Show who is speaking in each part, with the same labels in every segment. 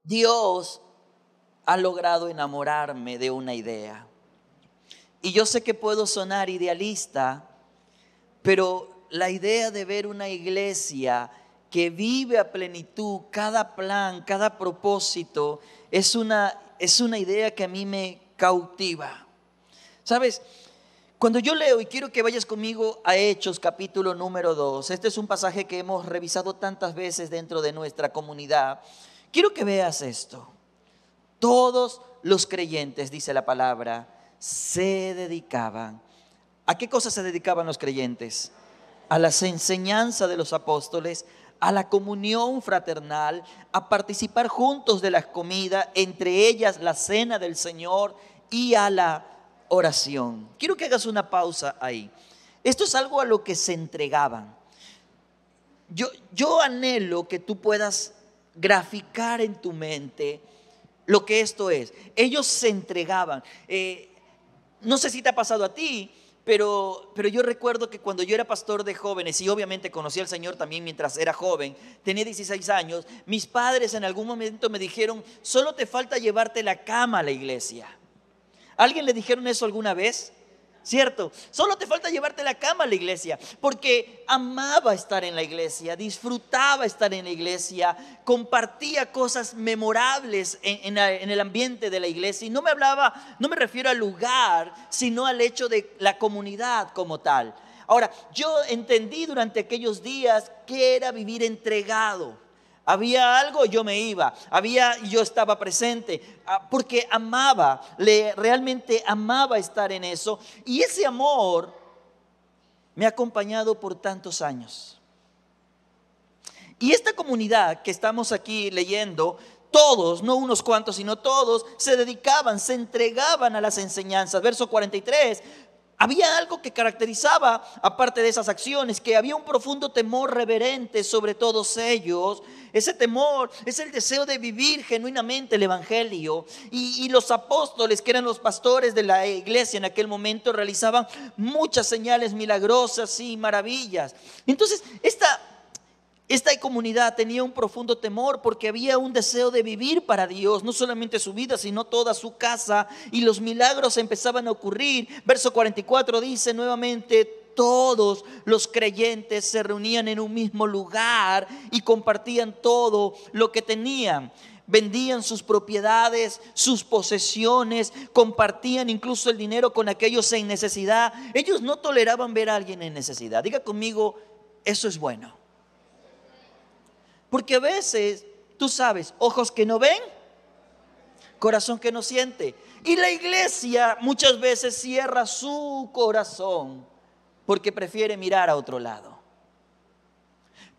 Speaker 1: Dios ha logrado enamorarme de una idea. Y yo sé que puedo sonar idealista, pero la idea de ver una iglesia que vive a plenitud cada plan, cada propósito, es una idea que a mí me cautiva. ¿Sabes? Cuando yo leo, y quiero que vayas conmigo a Hechos capítulo número 2, este es un pasaje que hemos revisado tantas veces dentro de nuestra comunidad. Quiero que veas esto. Todos los creyentes, dice la palabra, se dedicaban. ¿A qué cosas se dedicaban los creyentes? A las enseñanzas de los apóstoles, a la comunión fraternal, a participar juntos de la comida, entre ellas la cena del Señor, y a la oración. Quiero que hagas una pausa ahí. Esto es algo a lo que se entregaban. Yo anhelo que tú puedas graficar en tu mente lo que esto es. Ellos se entregaban. No sé si te ha pasado a ti, pero yo recuerdo que cuando yo era pastor de jóvenes, y obviamente conocí al Señor también mientras era joven, tenía 16 años, mis padres en algún momento me dijeron: solo te falta llevarte la cama a la iglesia. ¿Alguien le dijeron eso alguna vez? ¿Cierto? Solo te falta llevarte la cama a la iglesia, porque amaba estar en la iglesia, disfrutaba estar en la iglesia, compartía cosas memorables en el ambiente de la iglesia. Y no me refiero al lugar, sino al hecho de la comunidad como tal. Ahora, yo entendí durante aquellos días que era vivir entregado. Había algo, yo me iba. Yo estaba presente, porque realmente amaba estar en eso. Y ese amor me ha acompañado por tantos años. Y esta comunidad que estamos aquí leyendo, todos, no unos cuantos, sino todos, se dedicaban, se entregaban a las enseñanzas. Verso 43. Había algo que caracterizaba, aparte de esas acciones, que había un profundo temor reverente sobre todos ellos. Ese temor es el deseo de vivir genuinamente el evangelio. Y los apóstoles, que eran los pastores de la iglesia en aquel momento, realizaban muchas señales milagrosas y maravillas. Entonces, esta comunidad tenía un profundo temor, porque había un deseo de vivir para Dios, no solamente su vida, sino toda su casa, y los milagros empezaban a ocurrir. Verso 44 dice nuevamente: todos los creyentes se reunían en un mismo lugar y compartían todo lo que tenían. Vendían sus propiedades, sus posesiones, compartían incluso el dinero con aquellos en necesidad. Ellos no toleraban ver a alguien en necesidad. Diga conmigo: eso es bueno. Porque a veces, tú sabes, ojos que no ven, corazón que no siente. Y la iglesia muchas veces cierra su corazón porque prefiere mirar a otro lado.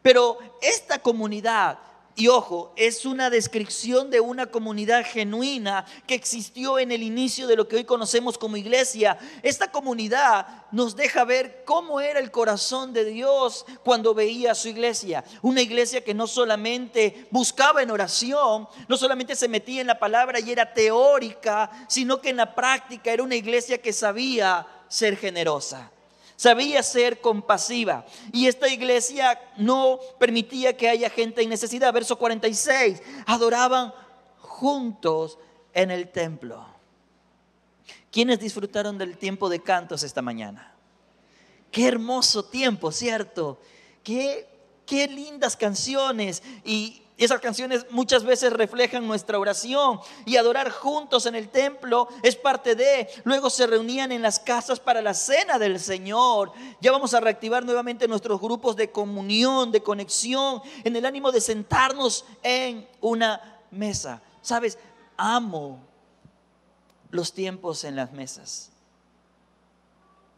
Speaker 1: Pero esta comunidad, y ojo, es una descripción de una comunidad genuina que existió en el inicio de lo que hoy conocemos como iglesia. Esta comunidad nos deja ver cómo era el corazón de Dios cuando veía a su iglesia. Una iglesia que no solamente buscaba en oración, no solamente se metía en la palabra y era teórica, sino que en la práctica era una iglesia que sabía ser generosa. Sabía ser compasiva. Y esta iglesia no permitía que haya gente en necesidad. Verso 46. Adoraban juntos en el templo. ¿Quiénes disfrutaron del tiempo de cantos esta mañana? Qué hermoso tiempo, ¿cierto? Qué lindas canciones. Y esas canciones muchas veces reflejan nuestra oración. Y adorar juntos en el templo es parte de. Luego se reunían en las casas para la cena del Señor. Ya vamos a reactivar nuevamente nuestros grupos de comunión, de conexión, en el ánimo de sentarnos en una mesa. ¿Sabes? Amo los tiempos en las mesas.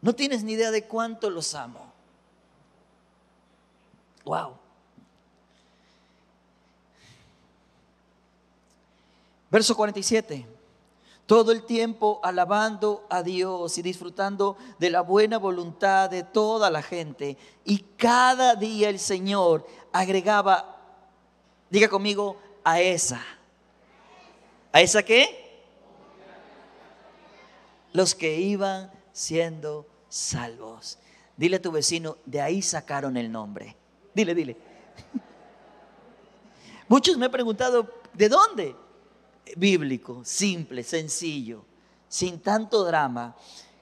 Speaker 1: No tienes ni idea de cuánto los amo. Wow. Verso 47. Todo el tiempo alabando a Dios y disfrutando de la buena voluntad de toda la gente. Y cada día el Señor agregaba, diga conmigo, a esa. ¿A esa qué? Los que iban siendo salvos. Dile a tu vecino: de ahí sacaron el nombre. Dile. Muchos me han preguntado: ¿De dónde? Bíblico, simple, sencillo, sin tanto drama.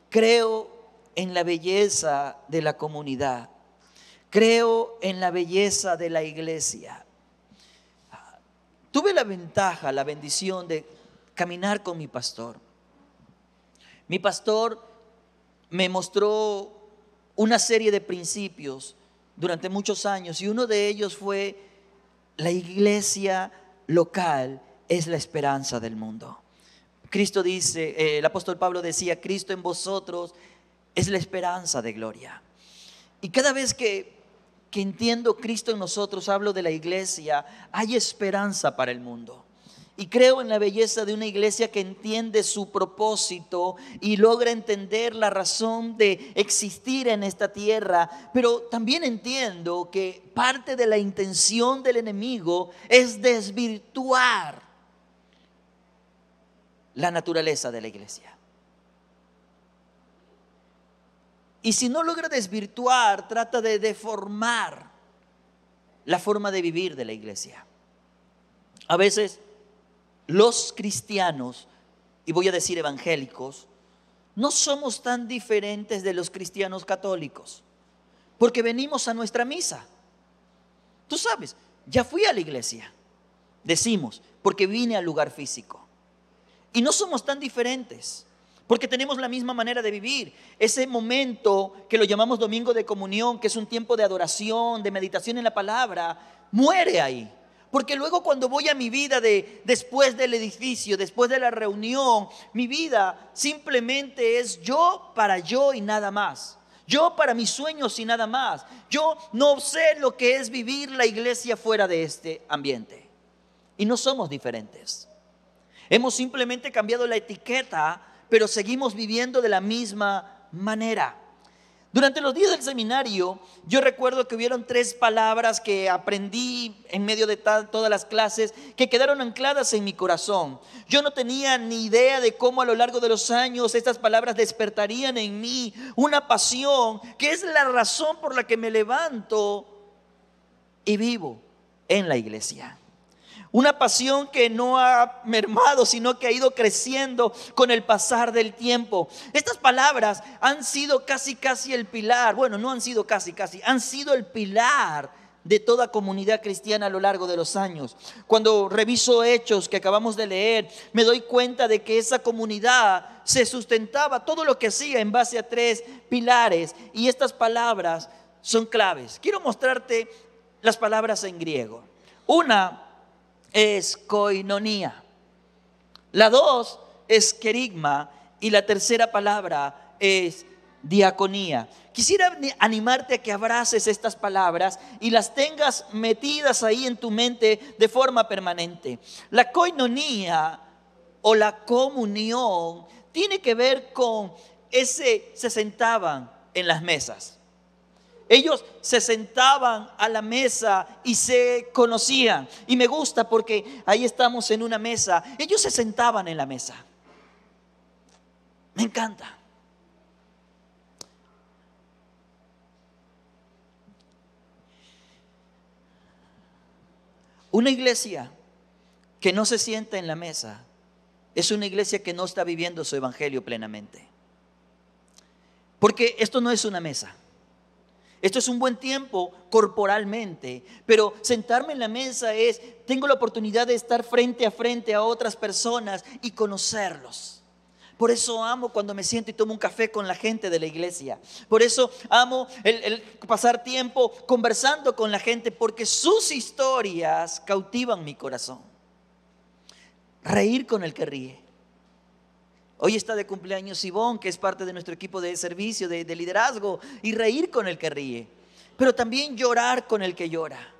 Speaker 1: Creo en la belleza de la comunidad. Creo en la belleza de la iglesia. Tuve la ventaja, la bendición de caminar con mi pastor. Mi pastor me mostró una serie de principios durante muchos años y uno de ellos fue: la iglesia local es la esperanza del mundo. Cristo dice, el apóstol Pablo decía: Cristo en vosotros es la esperanza de gloria. Y cada vez que entiendo Cristo en nosotros, hablo de la iglesia, hay esperanza para el mundo. Y creo en la belleza de una iglesia que entiende su propósito y logra entender la razón de existir en esta tierra. Pero también entiendo que parte de la intención del enemigo es desvirtuar la naturaleza de la iglesia. Y si no logra desvirtuar, trata de deformar la forma de vivir de la iglesia. A veces los cristianos, y voy a decir evangélicos, no somos tan diferentes de los cristianos católicos, porque venimos a nuestra misa. Tú sabes, ya fui a la iglesia, decimos, porque vine al lugar físico. Y no somos tan diferentes, porque tenemos la misma manera de vivir. Ese momento que lo llamamos domingo de comunión, que es un tiempo de adoración, de meditación en la palabra, muere ahí. Porque luego cuando voy a mi vida después del edificio, después de la reunión, mi vida simplemente es yo para yo y nada más. Yo para mis sueños y nada más. Yo no sé lo que es vivir la iglesia fuera de este ambiente. Y no somos diferentes. Hemos simplemente cambiado la etiqueta, pero seguimos viviendo de la misma manera. Durante los días del seminario, yo recuerdo que hubieron 3 palabras que aprendí en medio de todas las clases que quedaron ancladas en mi corazón. Yo no tenía ni idea de cómo a lo largo de los años estas palabras despertarían en mí una pasión que es la razón por la que me levanto y vivo en la iglesia. Una pasión que no ha mermado, sino que ha ido creciendo con el pasar del tiempo. Estas palabras han sido casi el pilar. Bueno, no han sido casi, han sido el pilar de toda comunidad cristiana a lo largo de los años. Cuando reviso Hechos que acabamos de leer, me doy cuenta de que esa comunidad se sustentaba, todo lo que hacía, en base a 3 pilares. Y estas palabras son claves. Quiero mostrarte las palabras en griego. Una es koinonía, la 2 es kerigma y la tercera palabra es diaconía. Quisiera animarte a que abraces estas palabras y las tengas metidas ahí en tu mente de forma permanente. La koinonía o la comunión tiene que ver con se sentaban en las mesas. Ellos se sentaban a la mesa y se conocían. Y me gusta porque ahí estamos en una mesa. Ellos se sentaban en la mesa. Me encanta. Una iglesia que no se sienta en la mesa es una iglesia que no está viviendo su evangelio plenamente. Porque esto no es una mesa. Esto es un buen tiempo corporalmente, pero sentarme en la mesa tengo la oportunidad de estar frente a otras personas y conocerlos. Por eso amo cuando me siento y tomo un café con la gente de la iglesia. Por eso amo el pasar tiempo conversando con la gente, porque sus historias cautivan mi corazón. Reír con el que ríe. Hoy está de cumpleaños Ivonne, que es parte de nuestro equipo de servicio, de liderazgo, y reír con el que ríe, pero también llorar con el que llora.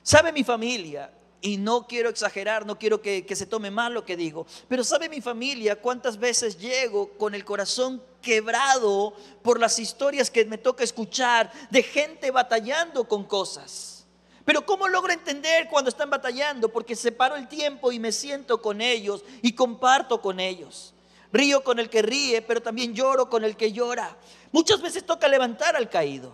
Speaker 1: ¿Sabe mi familia? Y no quiero exagerar, no quiero que se tome mal lo que digo, pero ¿sabe mi familia cuántas veces llego con el corazón quebrado por las historias que me toca escuchar de gente batallando con cosas? Pero ¿cómo logro entender cuando están batallando? Porque separo el tiempo y me siento con ellos y comparto con ellos. Río con el que ríe, pero también lloro con el que llora. Muchas veces toca levantar al caído.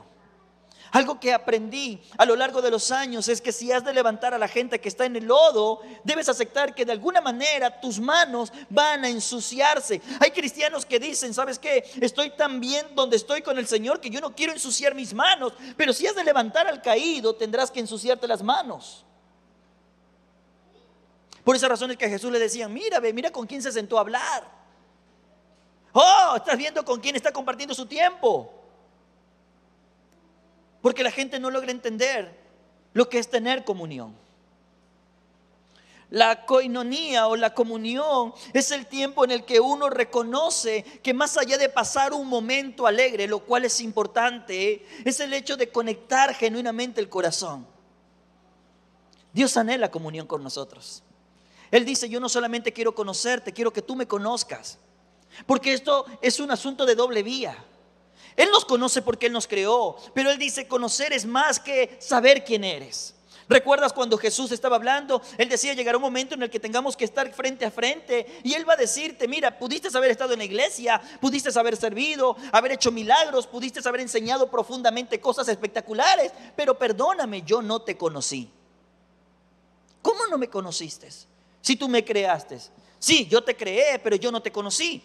Speaker 1: Algo que aprendí a lo largo de los años es que si has de levantar a la gente que está en el lodo, debes aceptar que de alguna manera tus manos van a ensuciarse. Hay cristianos que dicen, ¿sabes qué? Estoy tan bien donde estoy con el Señor que yo no quiero ensuciar mis manos. Pero si has de levantar al caído, tendrás que ensuciarte las manos. Por esa razón es que a Jesús le decían, mira, ve, mira con quién se sentó a hablar. Oh, estás viendo con quién está compartiendo su tiempo. Porque la gente no logra entender lo que es tener comunión. La koinonía o la comunión es el tiempo en el que uno reconoce que más allá de pasar un momento alegre, lo cual es importante, es el hecho de conectar genuinamente el corazón. Dios anhela comunión con nosotros. Él dice, yo no solamente quiero conocerte, quiero que tú me conozcas. Porque esto es un asunto de doble vía. Él nos conoce porque Él nos creó, pero Él dice conocer es más que saber quién eres. ¿Recuerdas cuando Jesús estaba hablando? Él decía, llegará un momento en el que tengamos que estar frente a frente y Él va a decirte, mira, pudiste haber estado en la iglesia, pudiste haber servido, haber hecho milagros, pudiste haber enseñado profundamente cosas espectaculares, pero perdóname, yo no te conocí. ¿Cómo no me conociste? Si tú me creaste. Sí, yo te creé, pero yo no te conocí.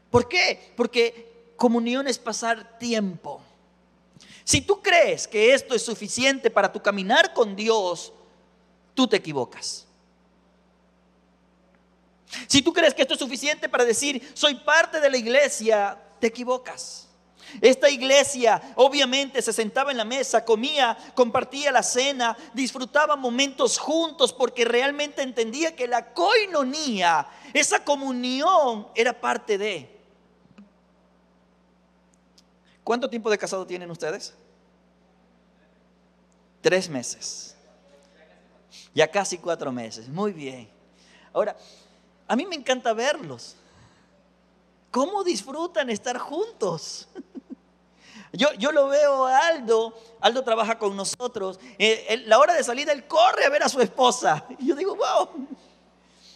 Speaker 1: ¿Por qué? Porque comunión es pasar tiempo. Si tú crees que esto es suficiente para tu caminar con Dios, tú te equivocas. Si tú crees que esto es suficiente para decir, soy parte de la iglesia, te equivocas. Esta iglesia obviamente se sentaba en la mesa, comía, compartía la cena, disfrutaba momentos juntos porque realmente entendía que la koinonía, esa comunión, era parte de. ¿Cuánto tiempo de casado tienen ustedes? 3 meses. Ya casi 4 meses. Muy bien. Ahora, a mí me encanta verlos. ¿Cómo disfrutan estar juntos? Yo lo veo a Aldo. Aldo trabaja con nosotros. La hora de salida él corre a ver a su esposa. Y yo digo, wow.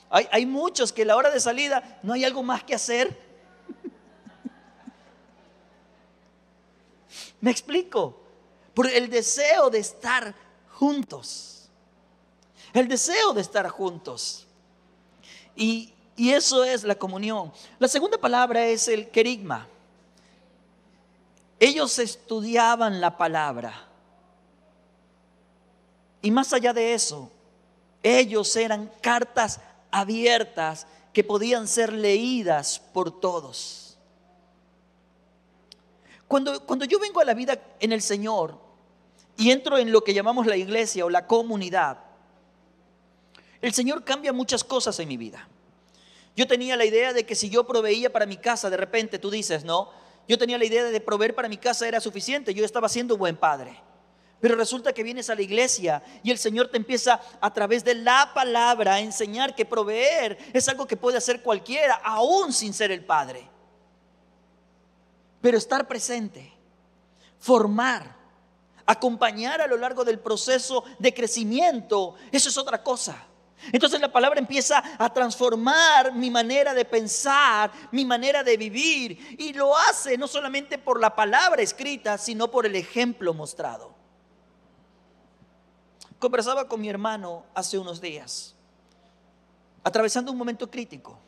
Speaker 1: Hay muchos que la hora de salida no hay algo más que hacer. ¿Me explico? Por el deseo de estar juntos. El deseo de estar juntos. Y eso es la comunión. La segunda palabra es el querigma. Ellos estudiaban la palabra. Y más allá de eso, ellos eran cartas abiertas que podían ser leídas por todos. Cuando yo vengo a la vida en el Señor y entro en lo que llamamos la iglesia o la comunidad, el Señor cambia muchas cosas en mi vida. Yo tenía la idea de que si yo proveía para mi casa, de repente tú dices, no, yo tenía la idea de proveer para mi casa era suficiente, yo estaba siendo buen padre. Pero resulta que vienes a la iglesia y el Señor te empieza a través de la palabra a enseñar que proveer es algo que puede hacer cualquiera, aún sin ser el padre. Pero estar presente, formar, acompañar a lo largo del proceso de crecimiento, eso es otra cosa. Entonces la palabra empieza a transformar mi manera de pensar, mi manera de vivir, y lo hace no solamente por la palabra escrita, sino por el ejemplo mostrado. Conversaba con mi hermano hace unos días, atravesando un momento crítico.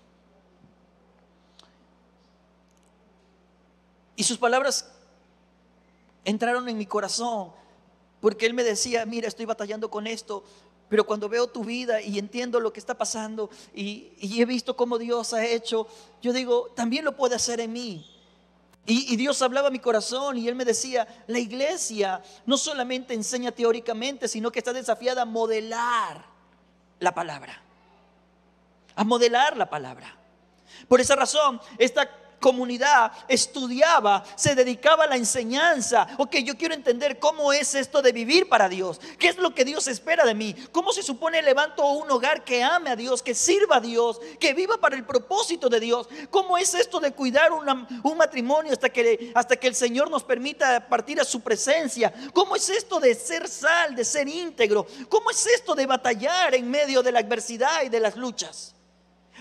Speaker 1: Y sus palabras entraron en mi corazón, porque él me decía, mira, estoy batallando con esto, pero cuando veo tu vida y entiendo lo que está pasando y he visto cómo Dios ha hecho, yo digo, también lo puede hacer en mí. Y Dios hablaba a mi corazón y Él me decía, la iglesia no solamente enseña teóricamente, sino que está desafiada a modelar la palabra. A modelar la palabra. Por esa razón, esta comunidad estudiaba, se dedicaba a la enseñanza. Ok, yo quiero entender cómo es esto de vivir para Dios. ¿Qué es lo que Dios espera de mí? ¿Cómo se supone levanto un hogar que ame a Dios, que sirva a Dios, que viva para el propósito de Dios? ¿Cómo es esto de cuidar un matrimonio hasta que el Señor nos permita partir a su presencia? ¿Cómo es esto de ser sal, de ser íntegro? ¿Cómo es esto de batallar en medio de la adversidad y de las luchas?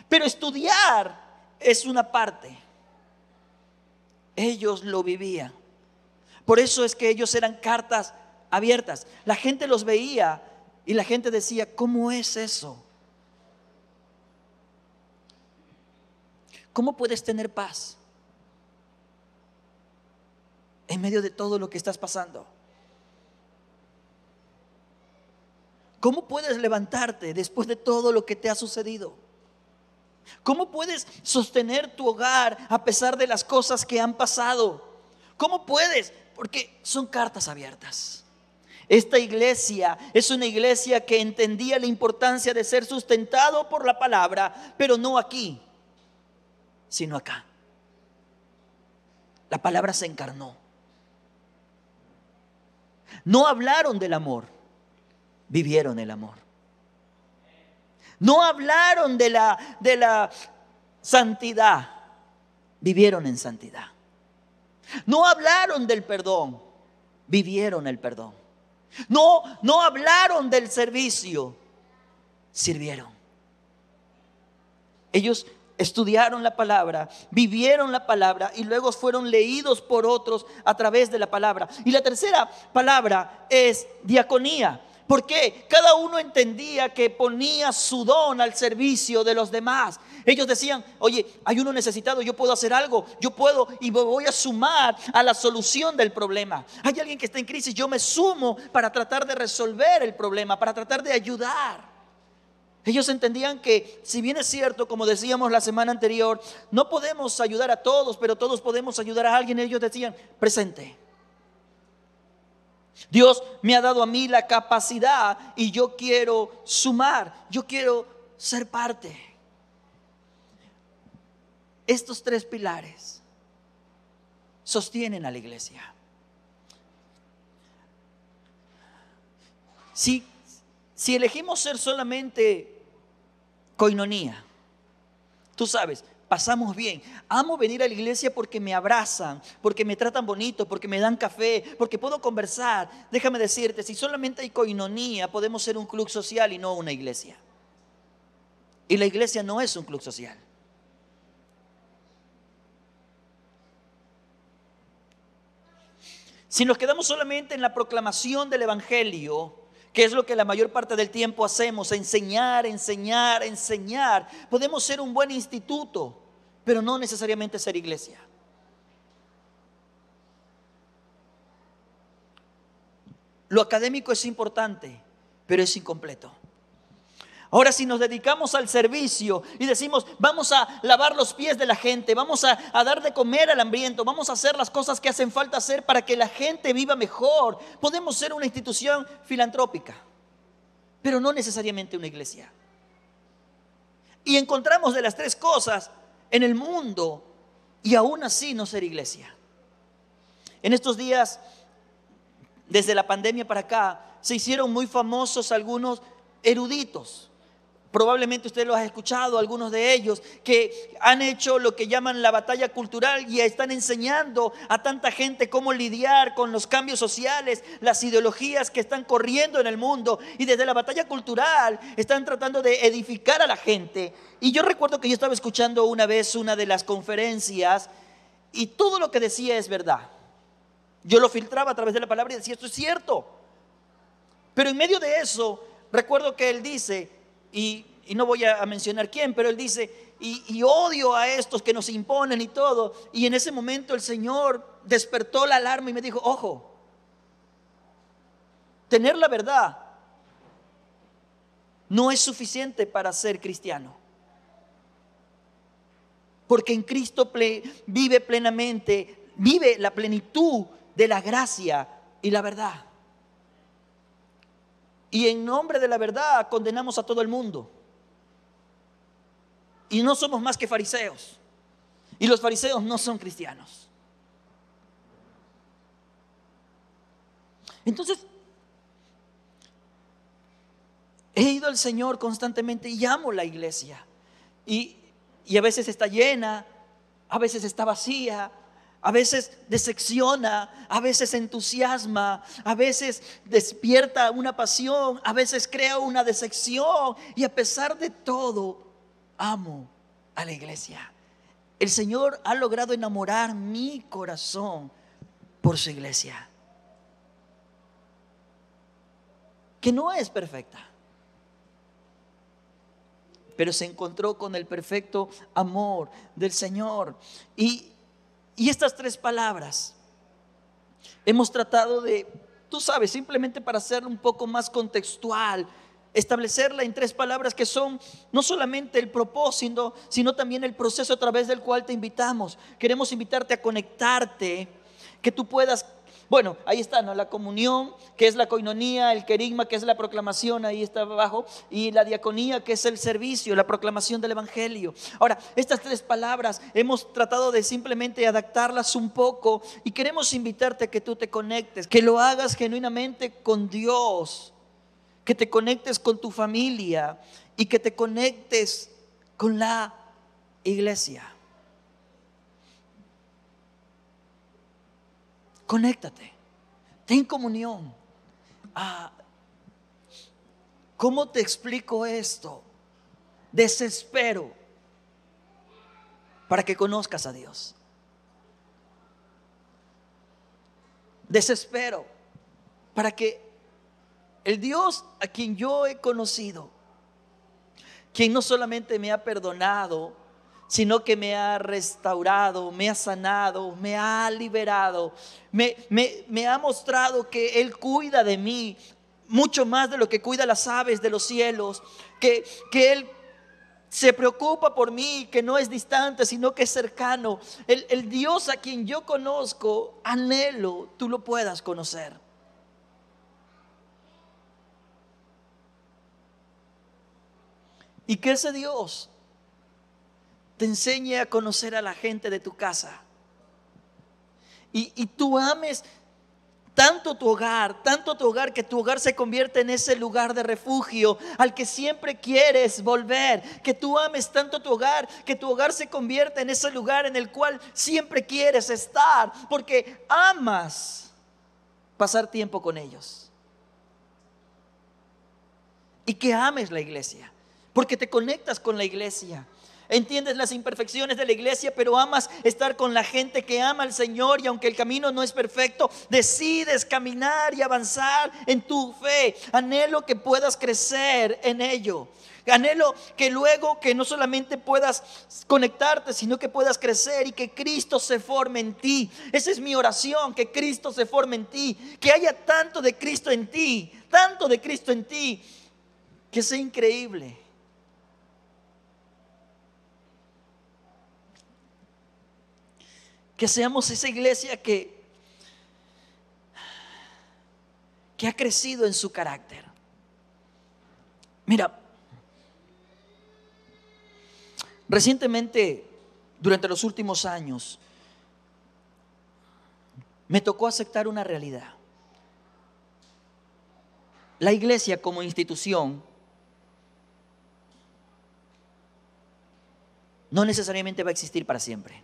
Speaker 1: Pero estudiar es una parte. Ellos lo vivían. Por eso es que ellos eran cartas abiertas. La gente los veía y la gente decía, ¿cómo es eso? ¿Cómo puedes tener paz en medio de todo lo que estás pasando? ¿Cómo puedes levantarte después de todo lo que te ha sucedido? ¿Cómo puedes sostener tu hogar a pesar de las cosas que han pasado? ¿Cómo puedes? Porque son cartas abiertas. Esta iglesia es una iglesia que entendía la importancia de ser sustentado por la palabra, pero no aquí, sino acá. La palabra se encarnó. No hablaron del amor, vivieron el amor. No hablaron de la santidad, vivieron en santidad. No hablaron del perdón, vivieron el perdón. No hablaron del servicio, sirvieron. Ellos estudiaron la palabra, vivieron la palabra y luego fueron leídos por otros a través de la palabra. Y la tercera palabra es diaconía. ¿Por qué? Cada uno entendía que ponía su don al servicio de los demás. Ellos decían, oye, hay uno necesitado, yo puedo hacer algo, yo puedo y me voy a sumar a la solución del problema. Hay alguien que está en crisis, yo me sumo para tratar de resolver el problema, para tratar de ayudar. Ellos entendían que, si bien es cierto, como decíamos la semana anterior, no podemos ayudar a todos, pero todos podemos ayudar a alguien. Ellos decían, presente. Dios me ha dado a mí la capacidad y yo quiero sumar, yo quiero ser parte. Estos tres pilares sostienen a la iglesia. Si elegimos ser solamente coinonía, tú sabes, pasamos bien. Amo venir a la iglesia porque me abrazan, porque me tratan bonito, porque me dan café, porque puedo conversar. Déjame decirte, si solamente hay coinonía, podemos ser un club social y no una iglesia. Y la iglesia no es un club social. Si nos quedamos solamente en la proclamación del evangelio, que es lo que la mayor parte del tiempo hacemos, enseñar, podemos ser un buen instituto, pero no necesariamente ser iglesia. Lo académico es importante, pero es incompleto. Ahora, si nos dedicamos al servicio y decimos, vamos a lavar los pies de la gente, vamos a dar de comer al hambriento, vamos a hacer las cosas que hacen falta hacer para que la gente viva mejor, podemos ser una institución filantrópica, pero no necesariamente una iglesia. Y encontramos de las tres cosas en el mundo y aún así no ser iglesia. En estos días, desde la pandemia para acá, se hicieron muy famosos algunos eruditos. Probablemente usted lo ha escuchado, algunos de ellos que han hecho lo que llaman la batalla cultural y están enseñando a tanta gente cómo lidiar con los cambios sociales, las ideologías que están corriendo en el mundo, y desde la batalla cultural están tratando de edificar a la gente. Y yo recuerdo que yo estaba escuchando una vez una de las conferencias y todo lo que decía es verdad. Yo lo filtraba a través de la palabra y decía, esto es cierto. Pero en medio de eso, recuerdo que él dice, y no voy a mencionar quién, pero él dice, y odio a estos que nos imponen y todo. Y en ese momento el Señor despertó la alarma y me dijo, ojo, tener la verdad no es suficiente para ser cristiano. Porque en Cristo vive plenamente, vive la plenitud de la gracia y la verdad. Y en nombre de la verdad condenamos a todo el mundo. Y no somos más que fariseos. Y los fariseos no son cristianos. Entonces, he ido al Señor constantemente y amo la iglesia. Y a veces está llena, a veces está vacía, a veces decepciona, a veces entusiasma, a veces despierta una pasión, a veces crea una decepción. Y a pesar de todo, amo a la iglesia. El Señor ha logrado enamorar mi corazón por su iglesia, que no es perfecta, pero se encontró con el perfecto amor del Señor. Y estas tres palabras hemos tratado de, tú sabes, simplemente para hacerlo un poco más contextual, establecerla en tres palabras que son no solamente el propósito, sino también el proceso a través del cual te invitamos. Queremos invitarte a conectarte, que tú puedas, bueno, ahí está, ¿no? La comunión, que es la coinonía, el querigma, que es la proclamación, ahí está abajo, y la diaconía, que es el servicio, la proclamación del evangelio. Ahora, estas tres palabras hemos tratado de simplemente adaptarlas un poco y queremos invitarte a que tú te conectes, que lo hagas genuinamente con Dios, que te conectes con tu familia y que te conectes con la iglesia. Conéctate, ten comunión. ¿Cómo te explico esto? Desespero para que conozcas a Dios. Desespero para que el Dios a quien yo he conocido, quien no solamente me ha perdonado, sino que me ha restaurado, me ha sanado, me ha liberado, me ha mostrado que Él cuida de mí mucho más de lo que cuida las aves de los cielos, que Él se preocupa por mí, que no es distante, sino que es cercano. El Dios a quien yo conozco, anhelo tú lo puedas conocer. Y que ese Dios te enseñe a conocer a la gente de tu casa. Y tú ames tanto tu hogar, que tu hogar se convierta en ese lugar de refugio al que siempre quieres volver. Que tú ames tanto tu hogar, que tu hogar se convierta en ese lugar en el cual siempre quieres estar, porque amas pasar tiempo con ellos. Y que ames la iglesia, porque te conectas con la iglesia. Entiendes las imperfecciones de la iglesia, pero amas estar con la gente que ama al Señor, y aunque el camino no es perfecto, decides caminar y avanzar en tu fe. Anhelo que puedas crecer en ello. Anhelo que luego que no solamente puedas conectarte, sino que puedas crecer y que Cristo se forme en ti. Esa es mi oración, que Cristo se forme en ti, que haya tanto de Cristo en ti, que sea increíble. Que seamos esa iglesia que ha crecido en su carácter. Mira, recientemente, durante los últimos años, me tocó aceptar una realidad. La iglesia como institución no necesariamente va a existir para siempre.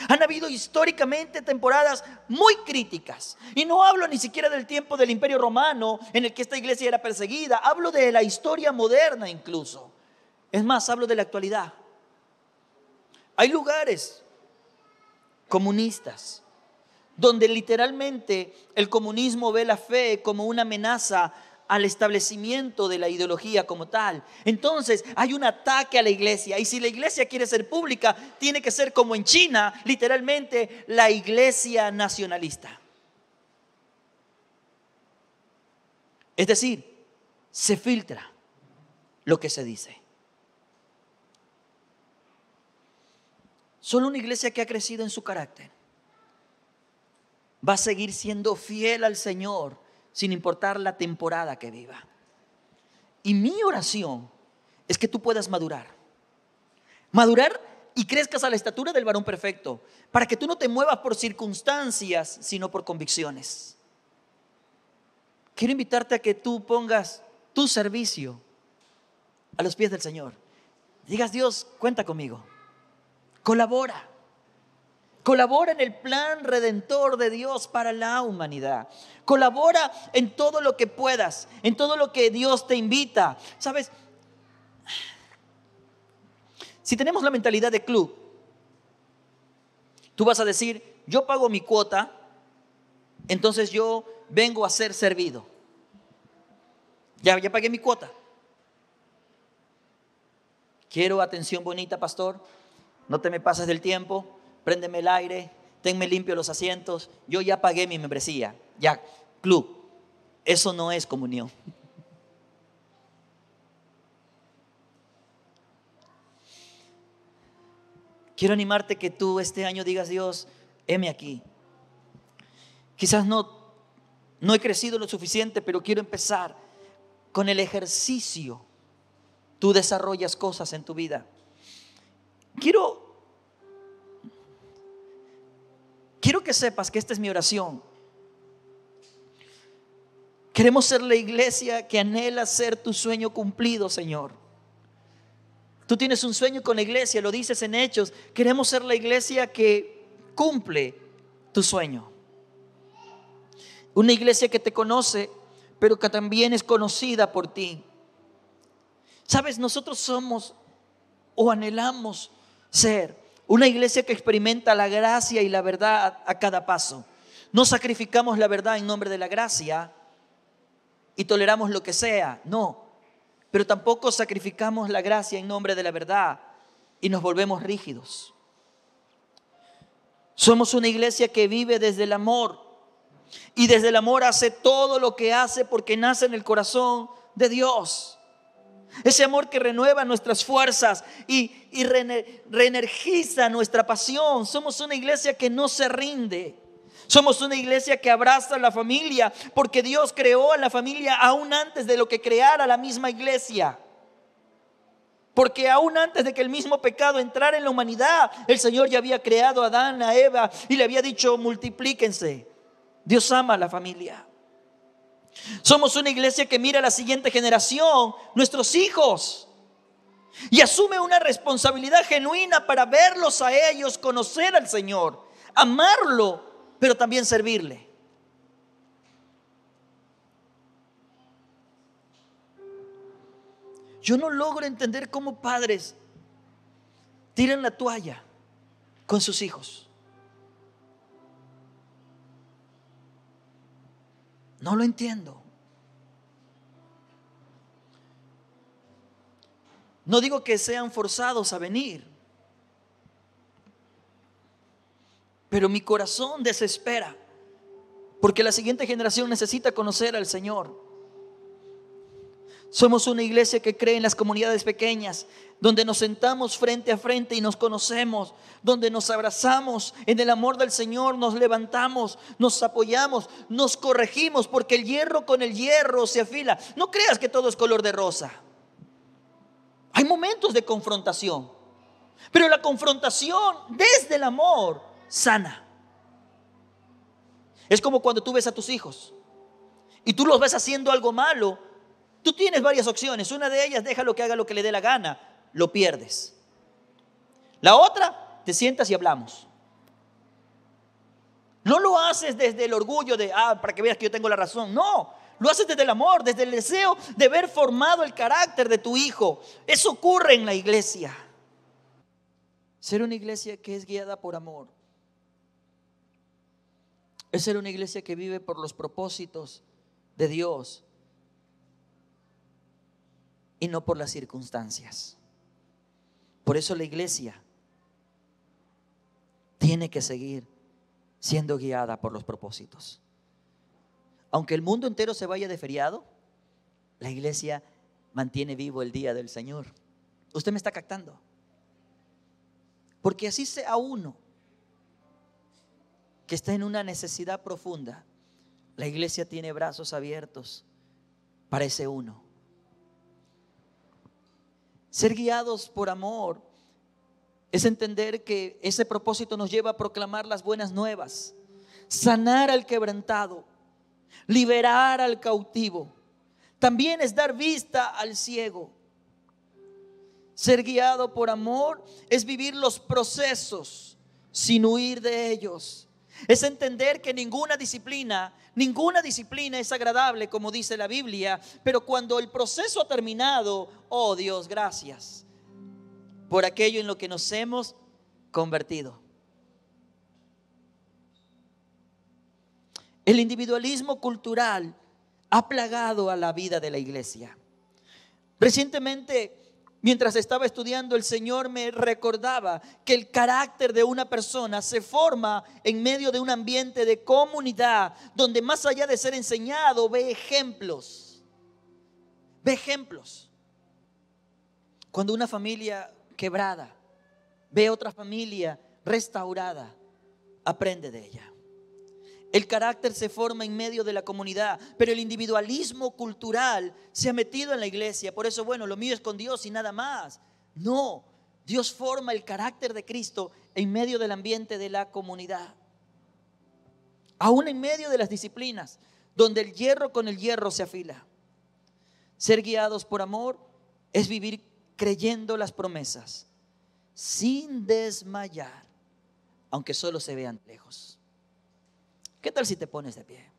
Speaker 1: Han habido históricamente temporadas muy críticas. Y no hablo ni siquiera del tiempo del Imperio Romano, en el que esta iglesia era perseguida. Hablo de la historia moderna incluso. Es más, hablo de la actualidad. Hay lugares comunistas donde literalmente el comunismo ve la fe como una amenaza al establecimiento de la ideología como tal. Entonces hay un ataque a la iglesia, y si la iglesia quiere ser pública, tiene que ser como en China, literalmente la iglesia nacionalista. Es decir, se filtra lo que se dice. Solo una iglesia que ha crecido en su carácter va a seguir siendo fiel al Señor, sin importar la temporada que viva. Y mi oración es que tú puedas madurar y crezcas a la estatura del varón perfecto, para que tú no te muevas por circunstancias, sino por convicciones. Quiero invitarte a que tú pongas tu servicio a los pies del Señor. Digas: Dios, cuenta conmigo. Colabora en el plan redentor de Dios para la humanidad. Colabora en todo lo que puedas, en todo lo que Dios te invita. ¿Sabes? Si tenemos la mentalidad de club, Tú vas a decir, yo pago mi cuota, entonces yo vengo a ser servido. Ya pagué mi cuota. Quiero atención bonita, pastor. No te me pases del tiempo. Préndeme el aire. Tenme limpio los asientos. Yo ya pagué mi membresía. Ya, club. Eso no es comunión. Quiero animarte que tú este año digas, Dios, heme aquí. Quizás no he crecido lo suficiente, pero quiero empezar con el ejercicio. Tú desarrollas cosas en tu vida. Quiero que sepas que esta es mi oración. Queremos ser la iglesia que anhela ser tu sueño cumplido, Señor. Tú tienes un sueño con la iglesia, lo dices en Hechos. Queremos ser la iglesia que cumple tu sueño. Una iglesia que te conoce, pero que también es conocida por ti. Sabes, nosotros somos o anhelamos ser una iglesia que experimenta la gracia y la verdad a cada paso. No sacrificamos la verdad en nombre de la gracia y toleramos lo que sea, no. Pero tampoco sacrificamos la gracia en nombre de la verdad y nos volvemos rígidos. Somos una iglesia que vive desde el amor y desde el amor hace todo lo que hace porque nace en el corazón de Dios. Ese amor que renueva nuestras fuerzas y reenergiza nuestra pasión. Somos una iglesia que no se rinde. Somos una iglesia que abraza a la familia porque Dios creó a la familia aún antes de lo que creara la misma iglesia. Porque aún antes de que el mismo pecado entrara en la humanidad, el Señor ya había creado a Adán, a Eva y le había dicho multiplíquense. Dios ama a la familia. Somos una iglesia que mira a la siguiente generación, nuestros hijos, y asume una responsabilidad genuina para verlos a ellos, conocer al Señor, amarlo, pero también servirle. Yo no logro entender cómo padres tiran la toalla con sus hijos. No lo entiendo. No digo que sean forzados a venir, pero mi corazón desespera porque la siguiente generación necesita conocer al Señor. Somos una iglesia que cree en las comunidades pequeñas, donde nos sentamos frente a frente y nos conocemos, donde nos abrazamos en el amor del Señor, nos levantamos, nos apoyamos, nos corregimos, porque el hierro con el hierro se afila. No creas que todo es color de rosa. Hay momentos de confrontación, pero la confrontación desde el amor sana. Es como cuando tú ves a tus hijos y tú los ves haciendo algo malo. Tú tienes varias opciones. Una de ellas, déjalo que haga lo que le dé la gana. Lo pierdes. La otra, te sientas y hablamos. No lo haces desde el orgullo de, para que veas que yo tengo la razón. No, lo haces desde el amor, desde el deseo de ver formado el carácter de tu hijo. Eso ocurre en la iglesia. Ser una iglesia que es guiada por amor es ser una iglesia que vive por los propósitos de Dios y no por las circunstancias. Por eso la iglesia tiene que seguir siendo guiada por los propósitos. Aunque el mundo entero se vaya de feriado, la iglesia mantiene vivo el día del Señor. ¿Usted me está captando? Porque así sea uno que está en una necesidad profunda, la iglesia tiene brazos abiertos para ese uno. Ser guiados por amor es entender que ese propósito nos lleva a proclamar las buenas nuevas, sanar al quebrantado, liberar al cautivo. También es dar vista al ciego. Ser guiado por amor es vivir los procesos sin huir de ellos. Es entender que ninguna disciplina es agradable, como dice la Biblia, pero cuando el proceso ha terminado, oh Dios, gracias por aquello en lo que nos hemos convertido. El individualismo cultural ha plagado a la vida de la iglesia. Recientemente, mientras estaba estudiando, el Señor me recordaba que el carácter de una persona se forma en medio de un ambiente de comunidad, donde más allá de ser enseñado, ve ejemplos. Ve ejemplos. Cuando una familia quebrada ve otra familia restaurada, aprende de ella. El carácter se forma en medio de la comunidad, pero el individualismo cultural se ha metido en la iglesia. Por eso, bueno, lo mío es con Dios y nada más. No, Dios forma el carácter de Cristo en medio del ambiente de la comunidad. Aún en medio de las disciplinas, donde el hierro con el hierro se afila. Ser guiados por amor es vivir creyendo las promesas, sin desmayar, aunque solo se vean lejos. ¿Qué tal si te pones de pie?